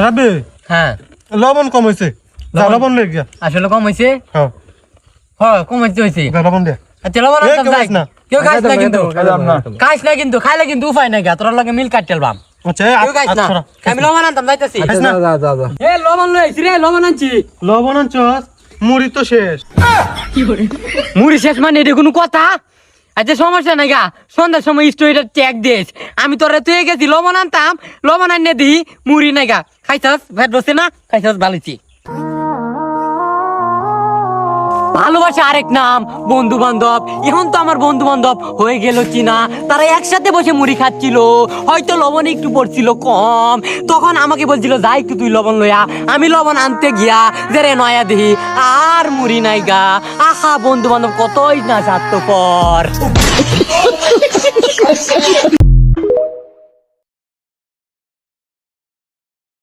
রাবে হ্যাঁ লবণ কম হয়েছে লবণ লেগে গিয়া আসলে কম হয়েছে হ্যাঁ কম হয়েছে লবণ দে আচ্ছা লবণ কেউ আনতাম খাইস না। কেউ খাইস না কিন্তু খাইস না কিন্তু খাইলে কিন্তু উপায় নাই গা তোর লগে মিল কাটতেলবাম আচ্ছা কেউ খাইস না আমি লবণ আনতাম যাইতাছি খাইস না এ লবণ লই আইছি রে লবণ আনছি লবণ আনছস মুড়ি তো শেষ মুড়ি শেষ মানে এটা কোনো কথা আচ্ছা সমস্যা নাই গা সন্ধ্যার সময় স্টোরিটা চেক দিস আমি তোরে তুই গেছি লবণ আনতাম লবণ আনিয়ে দিই মুড়ি নাই গা খাইছস ভেট বসে না খাইছস ভালোছি ভালোবাসা আরেক নাম বন্ধু বান্ধব এখন তো আমার বন্ধু বান্ধব হয়ে গেল চিনা তারা একসাথে বসে মুড়ি খাচ্ছিল হয়তো লবণ একটু পড়ছিল কম তখন আমাকে বলছিল যা একটু তুই লবণ লইয়া আমি লবণ আনতে গিয়া যে রে নয়া দিহি আর মুড়ি নাই গা আহা বন্ধু বান্ধব কতই না স্বার্থপর